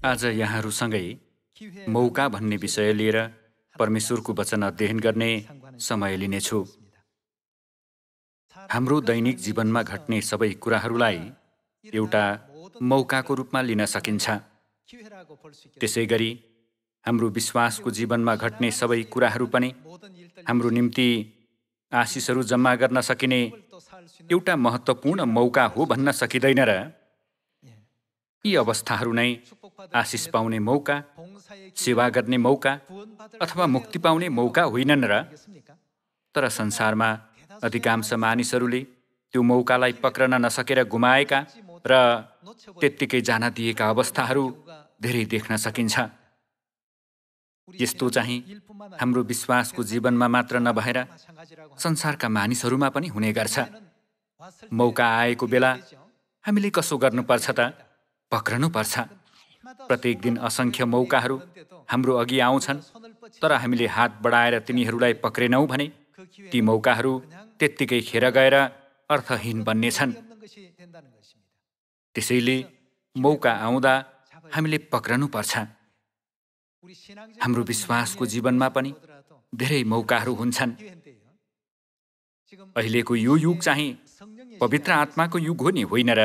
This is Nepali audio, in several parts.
आज यहाँहरूसँगै मौका भन्ने विषय लिएर परमेश्वरको वचन अध्ययन गर्ने समय लिनेछु। हाम्रो दैनिक जीवनमा घट्ने सबै कुराहरूलाई एउटा मौकाको रूपमा लिन सकिन्छ। त्यसैगरी हाम्रो विश्वासको जीवनमा घट्ने सबै कुराहरू पनि हाम्रो निम्ति आशिषहरू जम्मा गर्न सकिने एउटा महत्त्वपूर्ण मौका हो भन्न सकिँदैन र? यी अवस्थाहरू नै आशिष पाउने मौका, सेवा गर्ने मौका अथवा मुक्ति पाउने मौका होइनन् र? तर संसारमा अधिकांश मानिसहरूले त्यो मौकालाई पक्रन नसकेर गुमाएका र त्यत्तिकै जान दिएका अवस्थाहरू धेरै देख्न सकिन्छ। यस्तो चाहिँ हाम्रो विश्वासको जीवनमा मात्र नभएर संसारका मानिसहरूमा पनि हुने गर्छ। मौका आएको बेला हामीले कसो गर्नुपर्छ त? पक्रनुपर्छ। प्रत्येक दिन असङ्ख्य मौकाहरू हाम्रो अघि आउँछन्, तर हामीले हात बढाएर तिनीहरूलाई पक्रेनौँ भने ती मौकाहरू त्यत्तिकै खेर गएर अर्थहीन बन्नेछन्। त्यसैले मौका आउँदा हामीले पक्रनुपर्छ। हाम्रो विश्वासको जीवनमा पनि धेरै मौकाहरू हुन्छन्। अहिलेको यो युग चाहिँ पवित्र आत्माको युग हो नि, होइन र?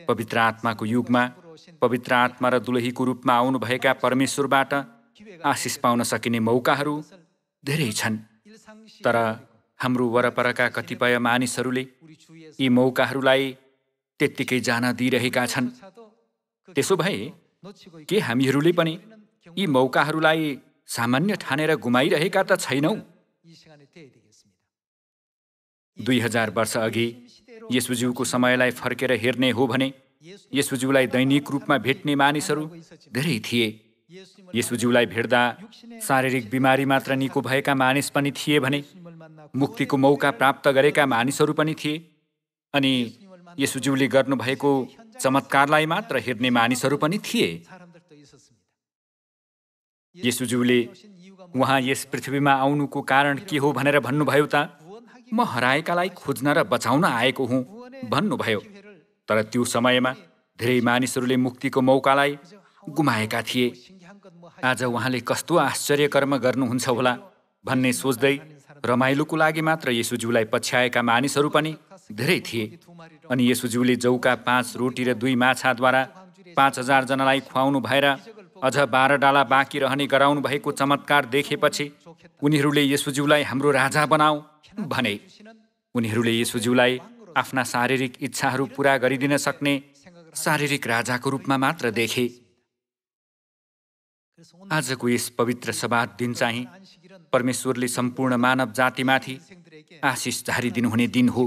पवित्र आत्माको युगमा पवित्र आत्मा र दुलहीको रूपमा आउनुभएका परमेश्वरबाट आशिष पाउन सकिने मौकाहरू धेरै छन्। तर हाम्रो वरपरका कतिपय मानिसहरूले यी मौकाहरूलाई त्यत्तिकै जान दिइरहेका छन्। त्यसो भए के हामीहरूले पनि यी मौकाहरूलाई सामान्य ठानेर गुमाइरहेका त छैनौँ? 2000 वर्ष अघि येशूज्यूको समयलाई फर्केर हेर्ने हो भने येशूज्यूलाई दैनिक रूपमा भेट्ने मानिसहरू धेरै थिए। येशूज्यूलाई भेट्दा शारीरिक बिमारी मात्र निको भएका मानिस पनि थिए भने मुक्तिको मौका प्राप्त गरेका मानिसहरू पनि थिए। अनि येशूज्यूले गर्नुभएको चमत्कारलाई मात्र हेर्ने मानिसहरू पनि थिए। येशूज्यूले उहाँ यस पृथ्वीमा आउनुको कारण के हो भनेर भन्नुभयो त? म हराएकालाई खोज्न र बचाउन आएको हुँ भन्नुभयो। तर त्यो समयमा धेरै मानिसहरूले मुक्तिको मौकालाई गुमाएका थिए। आज उहाँले कस्तो आश्चर्य कर्म गर्नुहुन्छ होला भन्ने सोच्दै रमाइलोको लागि मात्र येशूज्यूलाई पछ्याएका मानिसहरू पनि धेरै थिए। अनि येशूज्यूले जौका 5 रोटी र 2 माछाद्वारा 5000 जनालाई खुवाउनु भएर अझ 12 डाला बाँकी रहने गराउनु भएको चमत्कार देखेपछि उनीहरूले येशूज्यूलाई हाम्रो राजा बनाऊ भने। उनीहरूले येशूज्यूलाई आफ्ना शारीरिक इच्छाहरू पूरा गरिदिन सक्ने शारीरिक राजाको रूपमा मात्र देखे। आजको यस पवित्र सब्बात दिन चाहिँ परमेश्वरले सम्पूर्ण मानव जातिमाथि आशिष झारिदिनुहुने दिन हो।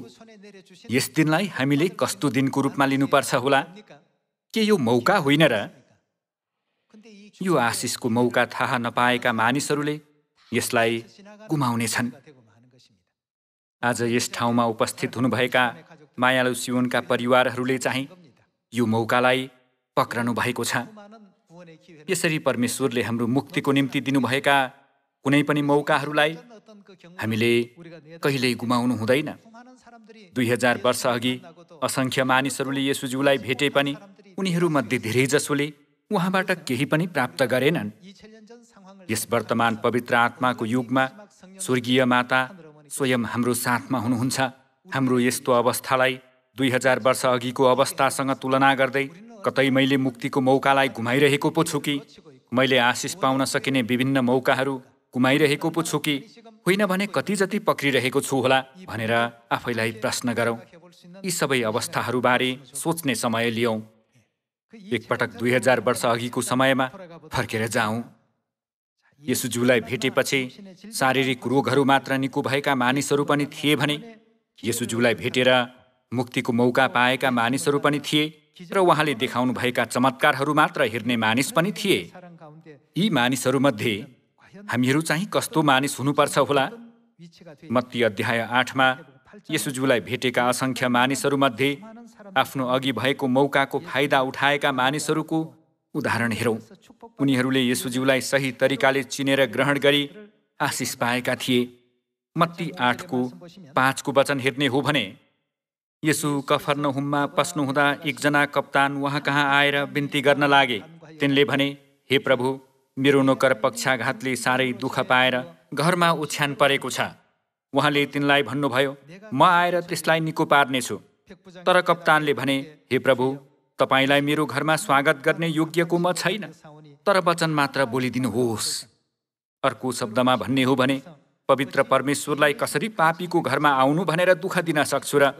यस दिनलाई हामीले कस्तो दिनको रूपमा लिनुपर्छ होला? के यो मौका होइन र? यो आशिषको मौका थाहा नपाएका मानिसहरूले यसलाई गुमाउनेछन्। आज यस ठाउँमा उपस्थित हुनुभएका मायालु सियोनका परिवारहरूले चाहिँ यो मौकालाई पक्रनु भएको छ। यसरी परमेश्वरले हाम्रो मुक्तिको निम्ति दिनुभएका कुनै पनि मौकाहरूलाई हामीले कहिल्यै गुमाउनु हुँदैन। 2000 वर्ष अघि असङ्ख्य मानिसहरूले येशूज्यूलाई भेटे पनि उनीहरूमध्ये धेरैजसोले उहाँबाट केही पनि प्राप्त गरेनन्। यस वर्तमान पवित्र आत्माको युगमा स्वर्गीय माता स्वयं हाम्रो साथमा हुनुहुन्छ। हाम्रो यस्तो अवस्थालाई 2000 वर्ष अघिको अवस्थासँग तुलना गर्दै कतै मैले मुक्तिको मौकालाई गुमाइरहेको पो छु कि? मैले आशिष पाउन सकिने विभिन्न मौकाहरू गुमाइरहेको पो छु कि? होइन भने कति जति पक्रिरहेको छु होला भनेर आफैलाई प्रश्न गरौँ। यी सबै अवस्थाहरूबारे सोच्ने समय लियौँ। एकपटक 2000 वर्ष अघिको समयमा फर्केर जाउँ। येशूज्यूलाई भेटेपछि शारीरिक रोगहरू मात्र निको भएका मानिसहरू पनि थिए भने येशूज्यूलाई भेटेर मुक्तिको मौका पाएका मानिसहरू पनि थिए र उहाँले देखाउनु भएका चमत्कारहरू मात्र हेर्ने मानिस पनि थिए। यी मानिसहरूमध्ये हामीहरू चाहिँ कस्तो मानिस हुनुपर्छ होला? मत्ती अध्याय 8मा येशूज्यूलाई भेटेका असङ्ख्य मानिसहरूमध्ये आफ्नो अघि भएको मौकाको फाइदा उठाएका मानिसहरूको उदाहरण हेरौँ। उनीहरूले येशूज्यूलाई सही तरिकाले चिनेर ग्रहण गरी आशिष पाएका थिए। मत्ती 8को 5को वचन हेर्ने हो भने येशू कफरनहुममा पस्नुहुँदा एकजना कप्तान उहाँ कहाँ आएर बिन्ती गर्न लागे, तिनले भने, हे प्रभु, मेरो नोकर पक्षाघातले साह्रै दुःख पाएर घरमा ओछ्यान परेको छ। उहाँले तिनलाई भन्नुभयो, म आएर त्यसलाई निको पार्नेछु। तर कप्तानले भने, हे प्रभु, तपाईलाई मेरो घरमा स्वागत गर्ने योग्यको म छैन, तर वचन मात्र बोलिदिनुहोस्। अर्को शब्दमा भन्ने हो भने, पवित्र परमेश्वरलाई कसरी पापीको घरमा आउनु भनेर दुःख दिन सक्छु र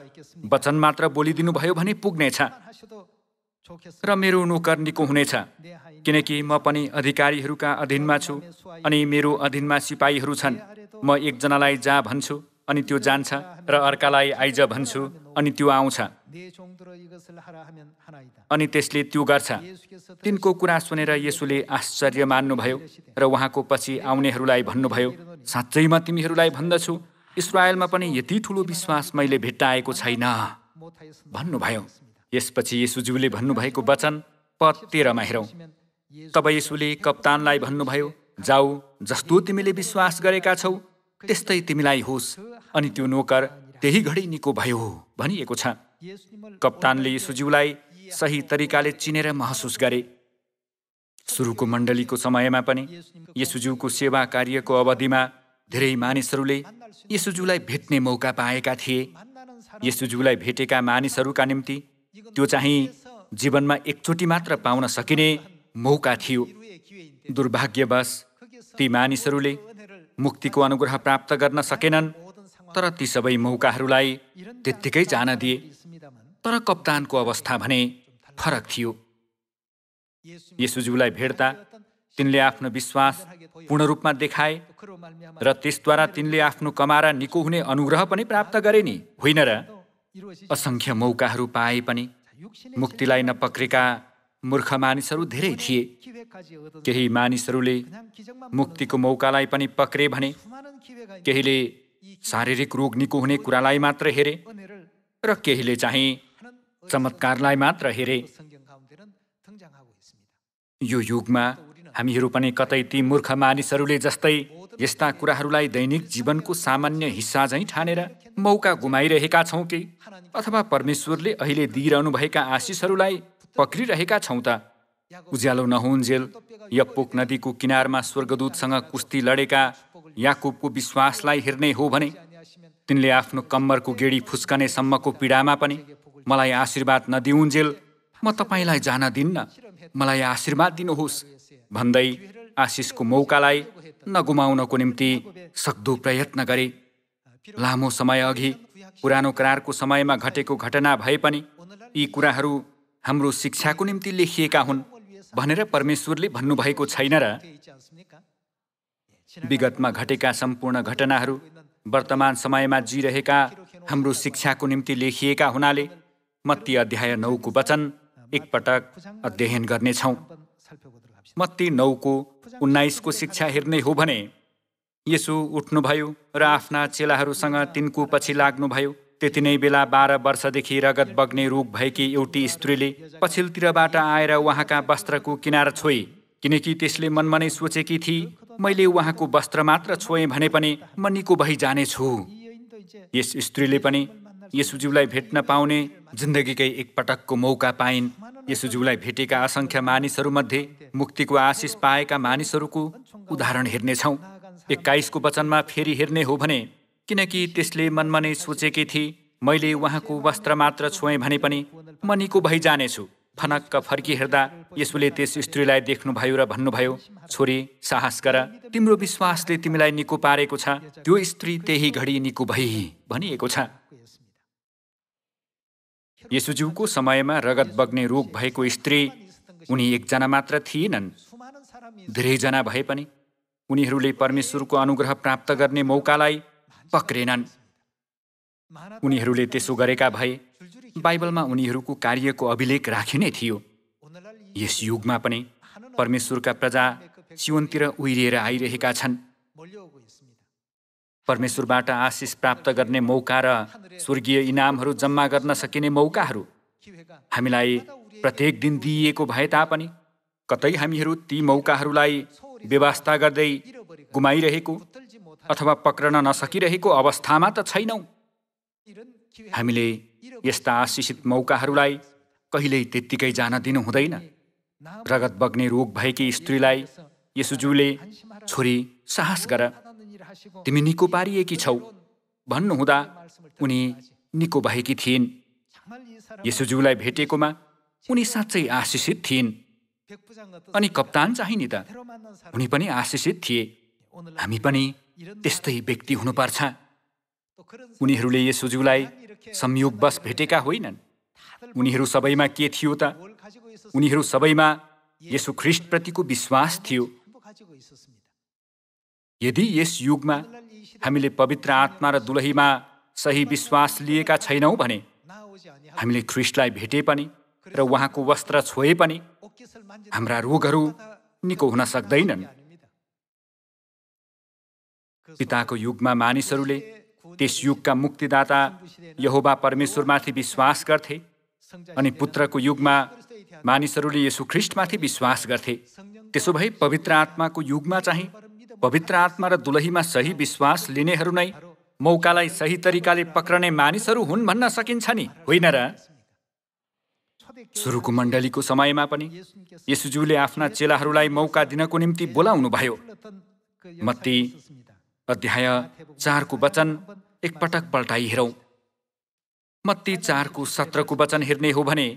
वचन मात्र बोलिदिनु भयो भने पुग्नेछ र मेरो नोकर निको हुनेछ। किनकि म पनि अधिकारीहरूका अधीनमा छु अनि मेरो अधीनमा सिपाहीहरू छन्। म एकजनालाई जा भन्छु अनि त्यो जान्छ र अर्कालाई आइज भन्छु अनि त्यो आउँछ अनि त्यसले त्यो गर्छ। तिनको कुरा सुनेर येशूले आश्चर्य मान्नुभयो र उहाँको पछि आउनेहरूलाई भन्नुभयो, साँच्चै म तिमीहरूलाई भन्दछु, इस्राएलमा पनि यति ठुलो विश्वास मैले भेट्टाएको छैन भन्नुभयो। यसपछि येशूज्यूले भन्नुभएको वचन पद 13 मा हेरौँ। तब येशूले कप्तानलाई भन्नुभयो, जाऊ, जस्तो तिमीले विश्वास गरेका छौ त्यस्तै तिमीलाई होस्। अनि त्यो नोकर त्यही घडी निको भयो भनिएको छ। कप्तानले येशूज्यूलाई सही तरिकाले चिनेर महसुस गरे। सुरुको मण्डलीको समयमा पनि येशूज्यूको सेवा कार्यको अवधिमा धेरै मानिसहरूले येशूज्यूलाई भेट्ने मौका पाएका थिए। येशूज्यूलाई भेटेका मानिसहरूका निम्ति त्यो चाहिँ जीवनमा एकचोटि मात्र पाउन सकिने मौका थियो। दुर्भाग्यवश ती मानिसहरूले मुक्तिको अनुग्रह प्राप्त गर्न सकेनन्, तर ती सबै मौकाहरूलाई त्यत्तिकै जान दिए। तर कप्तानको अवस्था भने फरक थियो। येशूज्यूलाई भेट्दा तिनले आफ्नो विश्वास पूर्ण रूपमा देखाए र त्यसद्वारा तिनले आफ्नो कमारा निको हुने अनुग्रह पनि प्राप्त गरे नि, होइन र? असंख्य मौकाहरू पाए पनि मुक्तिलाई नपक्रेका मूर्ख मानिसहरू धेरै थिए। केही मानिसहरूले मुक्तिको मौकालाई पनि पक्रे भने केहीले शारीरिक रोग निको हुने कुरालाई मात्र हेरे र केहीले चाहिँ चमत्कारलाई मात्र हेरे। यो युगमा हामीहरू पनि कतै ती मूर्ख मानिसहरूले जस्तै यस्ता कुराहरूलाई दैनिक जीवनको सामान्य हिस्सा झैँ ठानेर मौका गुमाइरहेका छौँ कि अथवा परमेश्वरले अहिले दिइरहनुभएका आशिषहरूलाई पक्रिरहेका छौँ त? उज्यालो नहुन्जेल यप्पोक नदीको किनारमा स्वर्गदूतसँग कुस्ती लडेका याकुबको विश्वासलाई हेर्ने हो भने तिनले आफ्नो कम्मरको गेडी फुस्कनेसम्मको पीडामा पनि मलाई आशीर्वाद नदिउन्जेल म तपाईँलाई जान दिन्न, मलाई आशीर्वाद दिनुहोस् भन्दै आशिषको मौकालाई नगुमाउनको निम्ति सक्दो प्रयत्न गरे। लामो समय अघि पुरानो करारको समयमा घटेको घटना भए पनि यी कुराहरू हाम्रो शिक्षाको निम्ति लेखिएका हुन् भनेर परमेश्वरले भन्नुभएको छैन र? विगतमा घटेका सम्पूर्ण घटनाहरू वर्तमान समयमा जिरहेका हाम्रो शिक्षाको निम्ति लेखिएका हुनाले मत्ती अध्याय 9 को वचन एकपटक अध्ययन गर्नेछौँ। मत्ती 9 को 19 को शिक्षा हेर्ने हो भने येशू उठ्नुभयो र आफ्ना चेलाहरूसँग तिनको पछि लाग्नुभयो। त्यति नै बेला 12 वर्षदेखि रगत बग्ने रोग भएकी एउटी स्त्रीले पछिल्लोतिरबाट आएर उहाँका वस्त्रको किनार छोए, किनकि त्यसले मनमा नै सोचेकी थिए, मैले उहाँको वस्त्र मात्र छोएँ भने पनि म निको भइजानेछु। यस स्त्रीले पनि येशूज्यूलाई भेट्न पाउने जिन्दगीकै एकपटकको मौका पाइन्। येशूज्यूलाई भेटेका असंख्य मानिसहरूमध्ये मुक्तिको आशिष पाएका मानिसहरूको उदाहरण हेर्नेछौँ। 21 को वचनमा फेरि हेर्ने हो भने, किनकि त्यसले मनमा नै सोचेकी थिए, मैले उहाँको वस्त्र मात्र छोएँ भने पनि म निको भइजानेछु। फनक्क फर्किहेर्दा येशूले त्यस स्त्रीलाई देख्नुभयो र भन्नुभयो, छोरी, साहस गर, तिम्रो विश्वासले तिमीलाई निको पारेको छ। त्यो स्त्री त्यही घडी निको भई भनिएको छ। येशूज्यूको समयमा रगत बग्ने रोग भएको स्त्री उनी एकजना मात्र थिएनन्, धेरैजना भए पनि उनीहरूले परमेश्वरको अनुग्रह प्राप्त गर्ने मौकालाई पक्रेनन्। उनीहरूले त्यसो गरेका भए बाइबलमा उनीहरूको कार्यको अभिलेख राखिने थियो। यस युगमा पनि परमेश्वरका प्रजा सियोनतिर उहिरिएर आइरहेका छन्। परमेश्वरबाट आशिष प्राप्त गर्ने मौका र स्वर्गीय इनामहरू जम्मा गर्न सकिने मौकाहरू हामीलाई प्रत्येक दिन दिइएको भए तापनि कतै हामीहरू ती मौकाहरूलाई व्यवस्था गर्दै गुमाइरहेको अथवा पक्रन नसकिरहेको अवस्थामा त छैनौँ। हामीले यस्ता आशिषित मौकाहरूलाई कहिल्यै त्यत्तिकै जान दिनु हुँदैन। रगत बग्ने रोग भएकी स्त्रीलाई येशूज्यूले, छोरी साहस गर, तिमी निको पारिएकी छौ भन्नुहुँदा उनी निको भएकी थिइन्। येशूज्यूलाई भेटेकोमा उनी साँच्चै आशिषित थिइन्। अनि कप्तान चाहिँ नि त, उनी पनि आशिषित थिए। हामी पनि त्यस्तै व्यक्ति हुनुपर्छ। उनीहरूले येशूज्यूलाई संयोगवश भेटेका होइनन्। उनीहरू सबैमा के थियो त? उनीहरू सबैमा येशू ख्रीष्टप्रतिको विश्वास थियो। यदि यस युगमा हामीले पवित्र आत्मा र दुलहीमा सही विश्वास लिएका छैनौँ भने हामीले ख्रीष्टलाई भेटे पनि र उहाँको वस्त्र छोए पनि हाम्रा रोगहरू निको हुन सक्दैनन्। पिताको युगमा मानिसहरूले त्यस युगका मुक्तिदाता यहोवा परमेश्वरमाथि विश्वास गर्थे अनि पुत्रको युगमा मानिसहरूले येशू ख्रीष्टमाथि विश्वास गर्थे। त्यसो भए पवित्र आत्माको युगमा चाहिँ पवित्र आत्मा र दुलहीमा सही विश्वास लिनेहरू नै मौकालाई सही तरिकाले पक्रने मानिसहरू हुन् भन्न सकिन्छ नि, होइन र? सुरुको मण्डलीको समयमा पनि येशूज्यूले आफ्ना चेलाहरूलाई मौका दिनको निम्ति बोलाउनु भयो। मत्ती अध्याय 4 को वचन एकपटक पल्टाइ हेरौँ। मत्ती 4 को 17 को वचन हेर्ने हो भने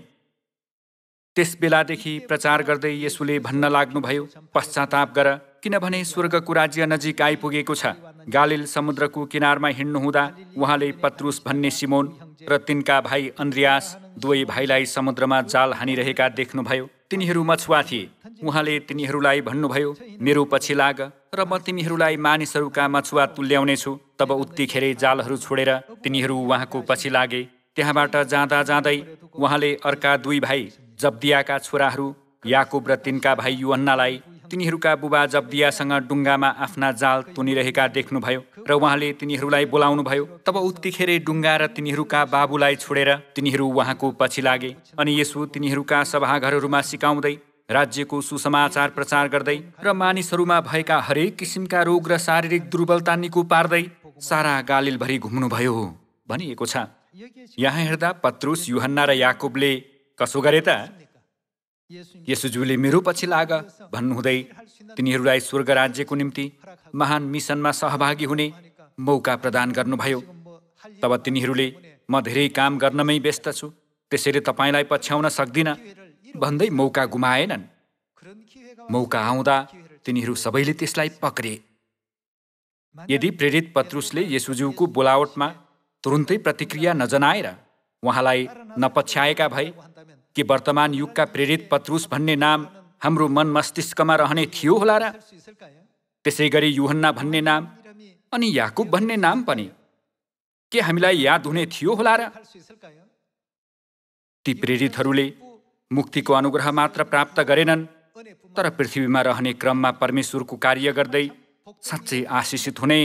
त्यस बेलादेखि प्रचार गर्दै येशूले भन्न लाग्नुभयो, पश्चाताप गर, किनभने स्वर्गको राज्य नजिक आइपुगेको छ। गालिल समुद्रको किनारमा हिँड्नुहुँदा उहाँले पत्रुस भन्ने सिमोन र तिनका भाइ अन्द्रियास दुवै भाइलाई समुद्रमा जाल हानिरहेका देख्नुभयो। तिनीहरू मछुवा थिए। उहाँले तिनीहरूलाई भन्नुभयो, मेरो पछि लाग र म तिमीहरूलाई मानिसहरूका मछुवा तुल्याउनेछु। तब उत्तिखेरै जालहरू छोडेर तिनीहरू उहाँको पछि लागे। त्यहाँबाट जाँदा जाँदै उहाँले अर्का दुई भाइ जब्दियाका छोराहरू याकुब र तिनका भाइ यूहन्नालाई तिनीहरूका बुबा जब्दियासँग डुङ्गामा आफ्ना जाल तुनिरहेका देख्नुभयो र उहाँले तिनीहरूलाई बोलाउनुभयो। तब उत्तिखेरै डुङ्गा र तिनीहरूका बाबुलाई छोडेर तिनीहरू उहाँको पछि लागे। अनि येशू तिनीहरूका सभाघरहरूमा सिकाउँदै, राज्यको सुसमाचार प्रचार गर्दै र मानिसहरूमा भएका हरेक किसिमका रोग र शारीरिक दुर्बलता निको पार्दै सारा गालिलभरि घुम्नुभयो भनिएको छ। यहाँ हेर्दा पत्रुस, यूहन्ना र याकुबले कसो गरे त? येशूज्यूले मेरो पछि लाग भन्नुहुँदै तिनीहरूलाई स्वर्ग राज्यको निम्ति महान मिसनमा सहभागी हुने मौका प्रदान गर्नुभयो। तब तिनीहरूले, म धेरै काम गर्नमै व्यस्त छु, त्यसैले तपाईँलाई पछ्याउन सक्दिनँ भन्दै मौका गुमाएनन्। मौका आउँदा तिनीहरू सबैले त्यसलाई पक्रे। यदि प्रेरित पत्रुसले येशूज्यूको बोलावटमा तुरुन्तै प्रतिक्रिया नजनाएर उहाँलाई नपछ्याएका भए के वर्तमान युगका प्रेरित पत्रुस भन्ने नाम हाम्रो मन मस्तिष्कमा रहने थियो होला र? त्यसै गरी यूहन्ना भन्ने नाम अनि याकुब भन्ने नाम पनि के हामीलाई याद हुने थियो होला र? ती प्रेरितहरूले मुक्तिको अनुग्रह मात्र प्राप्त गरेनन्, तर पृथ्वीमा रहने क्रममा परमेश्वरको कार्य गर्दै साँच्चै आशिषित हुने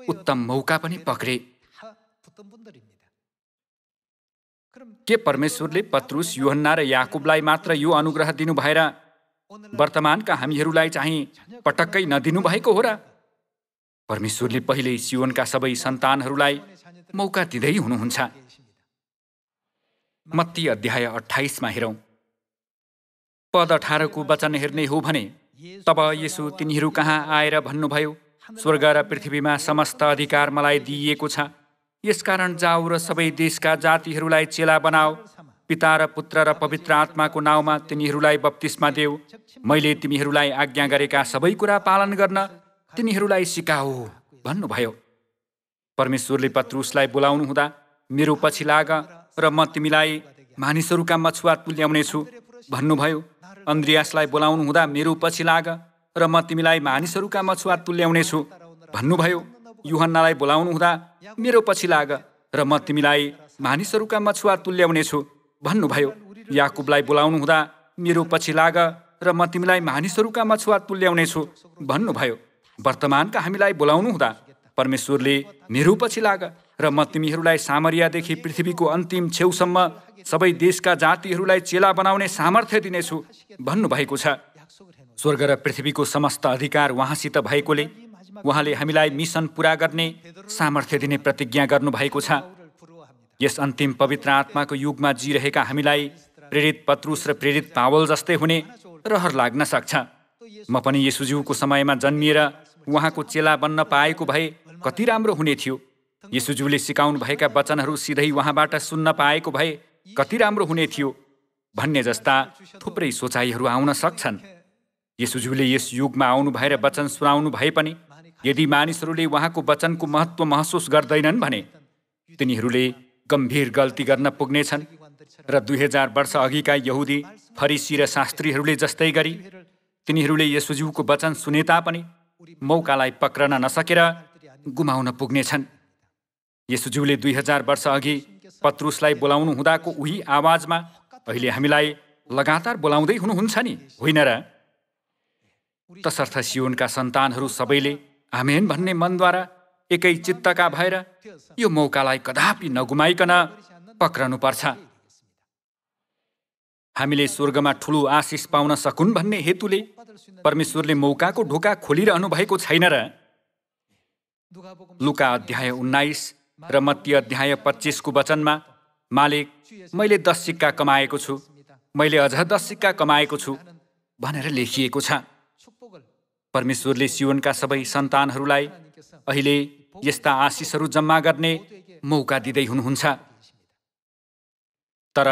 उत्तम मौका पनि पक्रे। के परमेश्वरले पत्रुस, यूहन्ना र याकुबलाई मात्र यो अनुग्रह दिनु भएर वर्तमानका हामीहरूलाई चाहिँ पटक्कै नदिनु भएको हो र? परमेश्वरले पहिल्यै सियोनका सबै सन्तानहरूलाई मौका दिँदै हुनुहुन्छ। मत्ती अध्याय 28 मा हेरौँ। पद 18 को वचन हेर्ने हो भने तब येशू तिनीहरू कहाँ आएर भन्नुभयो, स्वर्ग र पृथ्वीमा समस्त अधिकार मलाई दिइएको छ। यसकारण जाऊ र सबै देशका जातिहरूलाई चेला बनाऊ। पिता र पुत्र र पवित्र आत्माको नाउँमा तिनीहरूलाई बप्तिस्मा देऊ। मैले तिमीहरूलाई आज्ञा गरेका सबै कुरा पालन गर्न तिनीहरूलाई सिकाऊ भन्नुभयो। परमेश्वरले पत्रुसलाई बोलाउनु हुँदा, मेरो पछि लाग र म तिमीलाई मानिसहरूका मछुवा तुल्याउनेछु भन्नुभयो। अन्द्रियासलाई बोलाउनु हुँदा, मेरो पछि लाग र म तिमीलाई मानिसहरूका मछुवा तुल्याउनेछु भन्नुभयो। यूहन्नालाई बोलाउनु हुँदा, मेरो पछि लाग र म तिमीलाई मानिसहरूका मछुवा तुल्याउनेछु भन्नुभयो। याकुबलाई बोलाउनु हुँदा, मेरो पछि लाग र म तिमीलाई मानिसहरूका मछुवा तुल्याउनेछु भन्नुभयो। वर्तमानका हामीलाई बोलाउनु हुँदा परमेश्वरले मेरो पछि लाग र म तिमीहरूलाई सामरियादेखि पृथ्वीको अन्तिम छेउसम्म सबै देशका जातिहरूलाई चेला बनाउने सामर्थ्य दिनेछु भन्नुभएको छ। स्वर्ग र पृथ्वीको समस्त अधिकार उहाँसित भएकोले उहाँले हामीलाई मिसन पूरा गर्ने सामर्थ्य दिने प्रतिज्ञा गर्नुभएको छ। यस अन्तिम पवित्र आत्माको युगमा जिरहेका हामीलाई प्रेरित पत्रुस र प्रेरित पावल जस्तै हुने रहर लाग्न सक्छ। म पनि येशूज्यूको समयमा जन्मिएर उहाँको चेला बन्न पाएको भए कति राम्रो हुने थियो। येशूज्यूले सिकाउनु भएका वचनहरू सिधै उहाँबाट सुन्न पाएको भए कति राम्रो हुने थियो भन्ने जस्ता थुप्रै सोचाइहरू आउन सक्छन्। येशूज्यूले यस युगमा आउनु भएर वचन सुनाउनु भए पनि यदि मानिसहरूले उहाँको वचनको महत्त्व महसुस गर्दैनन् भने तिनीहरूले गम्भीर गल्ती गर्न पुग्नेछन् र 2000 वर्ष अघिका यहुदी फरिसी र शास्त्रीहरूले जस्तै गरी तिनीहरूले येशूज्यूको वचन सुने तापनि मौकालाई पक्रन नसकेर गुमाउन पुग्नेछन्। येशूज्यूले 2000 वर्ष अघि पत्रुसलाई बोलाउनु हुँदाको उही आवाजमा अहिले हामीलाई लगातार बोलाउँदै हुनुहुन्छ नि, होइन र? तसर्थ सियोनका सन्तानहरू सबैले आमेन भन्ने मनद्वारा एकै चित्तका भएर यो मौकालाई कदापि नगुमाइकन पक्रनुपर्छ। हामीले स्वर्गमा ठुलो आशिष पाउन सकुन् भन्ने हेतुले परमेश्वरले मौकाको ढोका खोलिरहनु भएको छैन र? लुका अध्याय 19 र मत्ती अध्याय 25 को वचनमा मालिक, मैले 10 सिक्का कमाएको छु, मैले अझ 10 सिक्का कमाएको छु भनेर लेखिएको छ। परमेश्वरले सियोनका सबै सन्तानहरूलाई अहिले यस्ता आशिषहरू जम्मा गर्ने मौका दिँदै हुनुहुन्छ। तर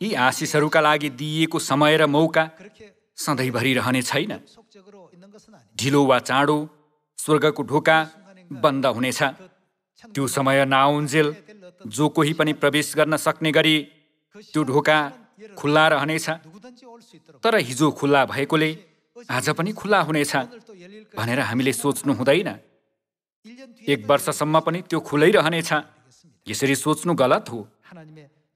यी आशिषहरूका लागि दिइएको समय र मौका सधैँभरि रहने छैन। ढिलो वा चाँडो स्वर्गको ढोका बन्द हुनेछ। त्यो समय नआउन्जेल जो कोही पनि प्रवेश गर्न सक्ने गरी त्यो ढोका खुल्ला रहनेछ। तर हिजो खुल्ला भएकोले आज पनि खुल्ला हुनेछ भनेर हामीले सोच्नु हुँदैन। 1 वर्षसम्म पनि त्यो खुलै रहनेछ, यसरी सोच्नु गलत हो।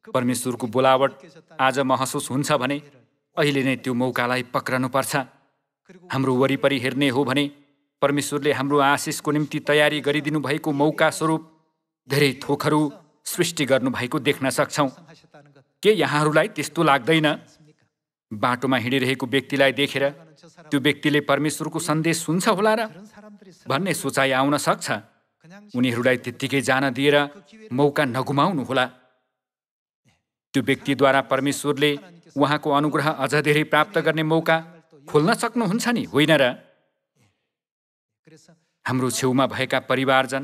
परमेश्वरको बोलावट आज महसुस हुन्छ भने अहिले नै त्यो मौकालाई पक्रनुपर्छ। हाम्रो वरिपरि हेर्ने हो भने परमेश्वरले हाम्रो आशिषको निम्ति तयारी गरिदिनु भएको मौका स्वरूप धेरै थोकहरू सृष्टि गर्नुभएको देख्न सक्छौँ। के यहाँहरूलाई त्यस्तो लाग्दैन? बाटोमा हिँडिरहेको व्यक्तिलाई देखेर त्यो व्यक्तिले परमेश्वरको सन्देश सुन्छ होला र भन्ने सोचाइ आउन सक्छ। उनीहरूलाई त्यत्तिकै जान दिएर मौका नगुमाउनु होला। त्यो व्यक्तिद्वारा परमेश्वरले उहाँको अनुग्रह अझ धेरै प्राप्त गर्ने मौका खोल्न सक्नुहुन्छ नि, होइन र? हाम्रो छेउमा भएका परिवारजन,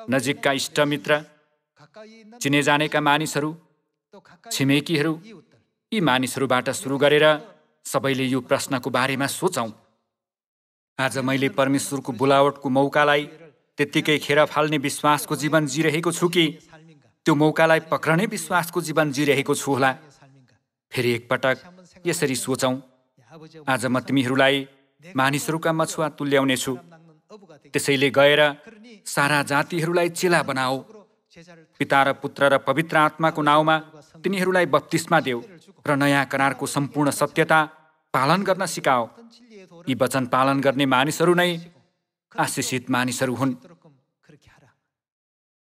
नजिकका इष्टमित्र, चिने जानेका मानिसहरू, छिमेकीहरू, यी मानिसहरूबाट सुरु गरेर सबैले यो प्रश्नको बारेमा सोचौँ। आज मैले परमेश्वरको बोलावटको मौकालाई त्यत्तिकै खेर फाल्ने विश्वासको जीवन जिरहेको छु कि त्यो मौकालाई पक्रने विश्वासको जीवन जिरहेको छु होला? फेरि एकपटक यसरी सोचौँ। आज म तिमीहरूलाई मानिसहरूका मछुवा तुल्याउनेछु, त्यसैले गएर सारा जातिहरूलाई चेला बनाओ। पिता र पुत्र र पवित्र आत्माको नाउँमा तिनीहरूलाई बप्तिस्मा देऊ र नयाँ करारको सम्पूर्ण सत्यता पालन गर्न सिकाओ। यी वचन पालन गर्ने मानिसहरू नै आशिषित मानिसहरू हुन्।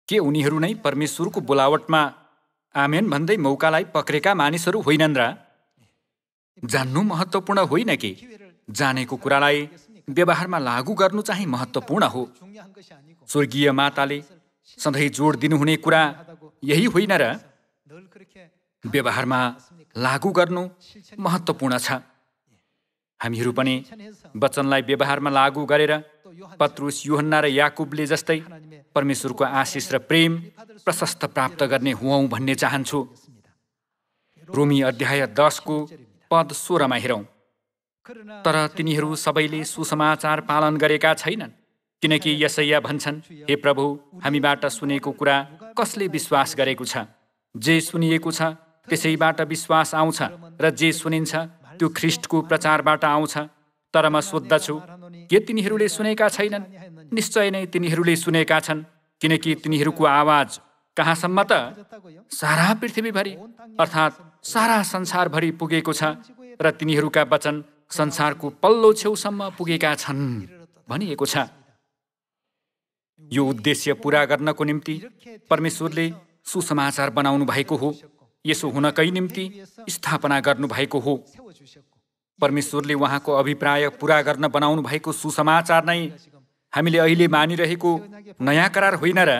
के उनीहरू नै परमेश्वरको बोलावटमा आमेन भन्दै मौकालाई पक्रेका मानिसहरू होइनन् र? जान्नु महत्त्वपूर्ण होइन कि जानेको कुरालाई व्यवहारमा लागू गर्नु चाहिँ महत्त्वपूर्ण हो। स्वर्गीय माताले सधैँ जोड दिनुहुने कुरा यही होइन र? व्यवहारमा लागू गर्नु महत्त्वपूर्ण छ। हामीहरू पनि वचनलाई व्यवहारमा लागू गरेर पत्रुस, यूहन्ना र याकुबले जस्तै परमेश्वरको आशिष र प्रेम प्रशस्त प्राप्त गर्ने हुऔँ भन्ने चाहन्छु। रोमी अध्याय 10 को पद 16 मा हेरौँ। तर तिनीहरू सबैले सुसमाचार पालन गरेका छैनन्, किनकि यसैया भन्छन्, हे प्रभु, हामीबाट सुनेको कुरा कसले विश्वास गरेको छ? जे सुनिएको छ त्यसैबाट विश्वास आउँछ र जे सुनिन्छ त्यो ख्रिस्टको प्रचारबाट आउँछ। तर म सोद्धछु, के तिनीहरूले सुनेका छैनन्? निश्चय नै तिनीहरूले सुनेका छन्, किनकि तिनीहरूको आवाज कहाँसम्म त? सारा पृथ्वीभरि अर्थात् सारा संसारभरि पुगेको छ र तिनीहरूका वचन संसारको पल्लो छेउसम्म पुगेका छन् भनिएको छ। यो उद्देश्य पूरा गर्नको निम्ति परमेश्वरले सुसमाचार बनाउनु भएको हो। यसो हुनकै निम्ति स्थापना गर्नु भएको हो। परमेश्वरले उहाँको अभिप्राय पूरा गर्न बनाउनु भएको सुसमाचार नै हामीले अहिले मानिरहेको नयाँ करार होइन र?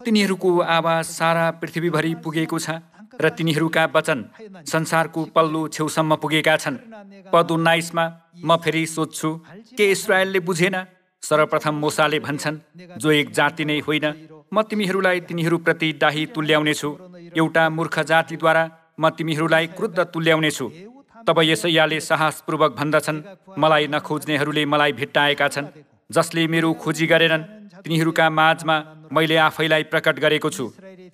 तिनीहरूको आवाज सारा पृथ्वीभरि पुगेको छ र तिनीहरूका वचन संसारको पल्लो छेउसम्म पुगेका छन्। पद 19मा म फेरि सोध्छु, के इस्राएलले बुझेन? सर्वप्रथम मोसाले भन्छन्, जो एक जाति नै होइन, म तिमीहरूलाई तिनीहरूप्रति डाही तुल्याउनेछु। एउटा मूर्ख जातिद्वारा म तिमीहरूलाई क्रुद्ध तुल्याउनेछु। तब यसैयाले साहसपूर्वक भन्दछन्, मलाई नखोज्नेहरूले मलाई भेट्टाएका छन्। जसले मेरो खोजी गरेनन्, तिनीहरूका माझमा मैले आफैलाई प्रकट गरेको छु।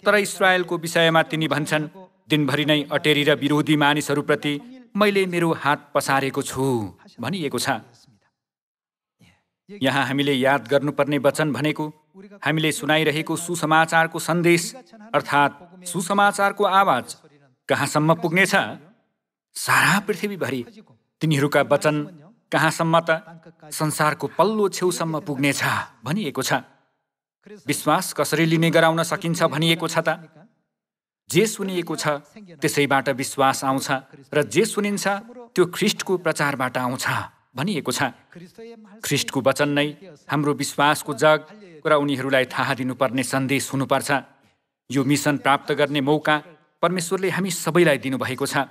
तर इस्राएलको विषयमा तिनी भन्छन्, दिनभरि नै अटेरी र विरोधी मानिसहरूप्रति मैले मेरो हात पसारेको छु भनिएको छ। यहाँ हामीले याद गर्नुपर्ने वचन भनेको हामीले सुनाइरहेको सुसमाचारको सन्देश अर्थात् सुसमाचारको आवाज कहाँसम्म पुग्नेछ? सारा पृथ्वीभरि। तिनीहरूका वचन कहाँसम्म त? संसारको पल्लो छेउसम्म पुग्नेछ भनिएको छ। विश्वास कसरी लिने गराउन सकिन्छ भनिएको छ त? जे सुनिएको छ त्यसैबाट विश्वास आउँछ र जे सुनिन्छ त्यो ख्रीष्टको प्रचारबाट आउँछ भनिएको छ। ख्रीष्टको वचन नै हाम्रो विश्वासको जग र उनीहरूलाई थाहा दिनुपर्ने सन्देश हुनुपर्छ। यो मिसन प्राप्त गर्ने मौका परमेश्वरले हामी सबैलाई दिनुभएको छ।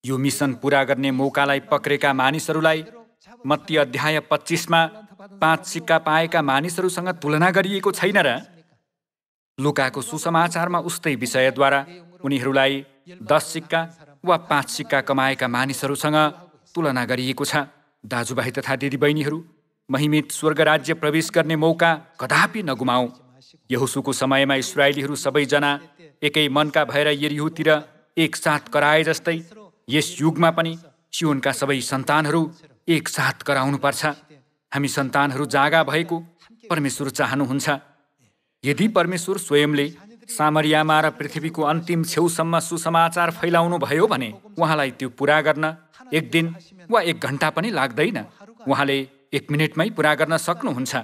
यो मिसन पूरा गर्ने मौकालाई पक्रेका मानिसहरूलाई मत्ती अध्याय 25मा 5 सिक्का पाएका मानिसहरूसँग तुलना गरिएको छैन र? लुकाको सुसमाचारमा उस्तै विषयद्वारा उनीहरूलाई 10 सिक्का वा 5 सिक्का कमाएका मानिसहरूसँग तुलना गरिएको छ। दाजुभाइ तथा दिदीबहिनीहरू, महिमित स्वर्ग राज्य प्रवेश गर्ने मौका कदापि नगुमाऊ। यहोशूको समयमा इस्राएलीहरू सबैजना एकै मनका भएर यरीहोतिर एकसाथ कराए जस्तै यस युगमा पनि सियोनका सबै सन्तानहरू एकसाथ कराउनुपर्छ। हामी सन्तानहरू जागा भएको परमेश्वर चाहनुहुन्छ। यदि परमेश्वर स्वयंले सामरियामा र पृथ्वीको अन्तिम छेउसम्म सुसमाचार फैलाउनु भयो भने उहाँलाई त्यो पुरा गर्न 1 दिन वा 1 घण्टा पनि लाग्दैन। उहाँले 1 मिनेटमै पुरा गर्न सक्नुहुन्छ।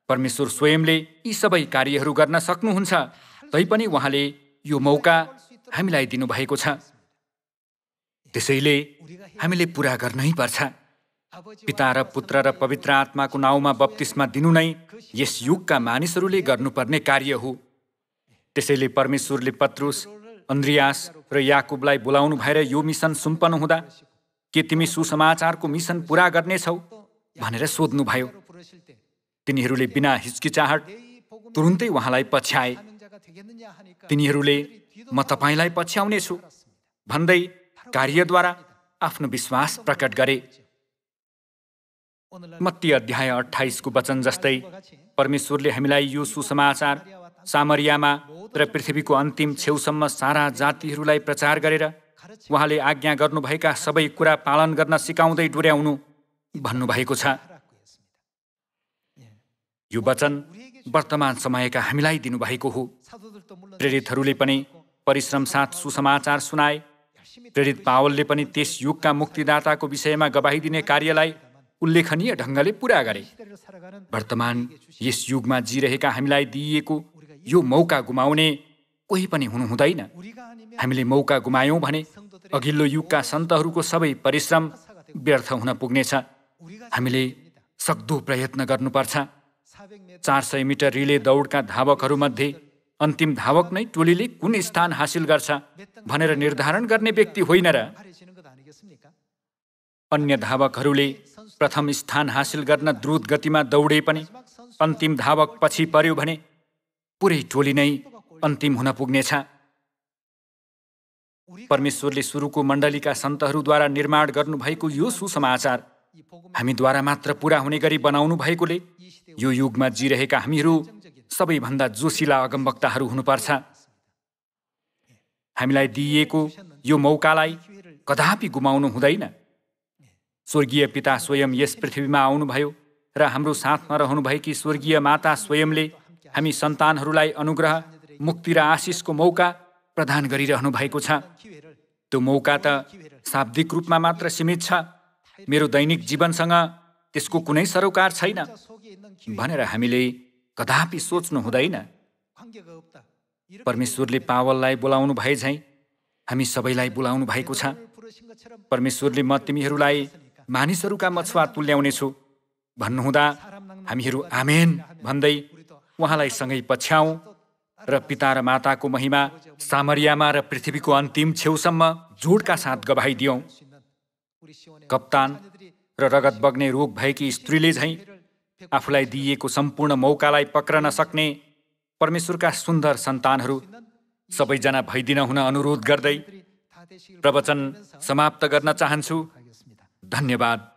परमेश्वर स्वयंले यी सबै कार्यहरू गर्न सक्नुहुन्छ। तैपनि उहाँले यो मौका हामीलाई दिनुभएको छ। त्यसैले हामीले पुरा गर्नै पर्छ। पिता र पुत्र र पवित्र आत्माको नाउँमा बप्तिस्मा दिनु नै यस युगका मानिसहरूले गर्नुपर्ने कार्य हो। त्यसैले परमेश्वरले पत्रुस, अन्द्रियास र याकुबलाई बोलाउनु भएर यो मिसन सुम्पनु हुँदा, के तिमी सुसमाचारको मिसन पुरा गर्नेछौ भनेर सोध्नुभयो। तिनीहरूले बिना हिचकिचाहट तुरुन्तै उहाँलाई पछ्याए। तिनीहरूले म तपाईँलाई पछ्याउनेछु भन्दै कार्यद्वारा आफ्नो विश्वास प्रकट गरे। मत्ती अध्याय 28 को वचन जस्तै परमेश्वरले हामीलाई यो सुसमाचार सामरियामा र पृथ्वीको अन्तिम छेउसम्म सारा जातिहरूलाई प्रचार गरेर उहाँले आज्ञा गर्नुभएका सबै कुरा पालन गर्न सिकाउँदै डोर्याउनु भन्नुभएको छ। यो वचन वर्तमान समयका हामीलाई दिनुभएको हो। प्रेरितहरूले पनि परिश्रम साथ सुसमाचार सुनाए। प्रेरित पावलले पनि त्यस युगका मुक्तिदाताको विषयमा गवाही दिने कार्यलाई उल्लेखनीय ढङ्गले पूरा गरे। वर्तमान यस युगमा जिरहेका हामीलाई दिइएको यो मौका गुमाउने कोही पनि हुनु हुँदैन। हामीले मौका गुमायौँ भने अघिल्लो युगका सन्तहरूको सबै परिश्रम व्यर्थ हुन पुग्नेछ। हामीले सक्दो प्रयत्न गर्नुपर्छ। 400 मिटर रिले दौडका धावकहरूमध्ये अन्तिम धावक नै टोलीले कुन स्थान हासिल गर्छ भनेर निर्धारण गर्ने व्यक्ति होइन र? अन्य धावकहरूले प्रथम स्थान हासिल गर्न द्रुत गतिमा दौडे पनि अन्तिम धावक पछि पर्यो भने पुरै टोली नै अन्तिम हुन पुग्नेछ। परमेश्वरले सुरुको मण्डलीका सन्तहरूद्वारा निर्माण गर्नुभएको यो सुसमाचार हामीद्वारा मात्र पूरा हुने गरी बनाउनु भएकोले यो युगमा जिरहेका हामीहरू सबैभन्दा जोसिला अगमवक्ताहरू हुनुपर्छ। हामीलाई दिइएको यो मौकालाई कदापि गुमाउनु हुँदैन। स्वर्गीय पिता स्वयं यस पृथ्वीमा आउनुभयो र हाम्रो साथमा रहनुभएकी स्वर्गीय माता स्वयंले हामी सन्तानहरूलाई अनुग्रह, मुक्ति र आशिषको मौका प्रदान गरिरहनु भएको छ। त्यो मौका त शाब्दिक रूपमा मात्र सीमित छ। मेरो दैनिक जीवनसँग त्यसको कुनै सरोकार छैन भनेर हामीले कदापि सोच्नु हुँदैन। परमेश्वरले पावललाई बोलाउनु भए झैँ हामी सबैलाई बोलाउनु भएको छ। परमेश्वरले म तिमीहरूलाई मानिसहरूका मछुवा तुल्याउनेछु भन्नुहुँदा हामीहरू आमेन भन्दै उहाँलाई सँगै पछ्याउँ र पिता र माताको महिमा सामरियामा र पृथ्वीको अन्तिम छेउसम्म जोडका साथ गवाइदियौँ। कप्तान र रगत बग्ने रोग भएकी स्त्रीले झैँ आफूलाई दिइएको सम्पूर्ण मौकालाई पक्रन सक्ने परमेश्वरका सुन्दर सन्तानहरू सबैजना भइदिन हुन अनुरोध गर्दै प्रवचन समाप्त गर्न चाहन्छु। धन्यवाद।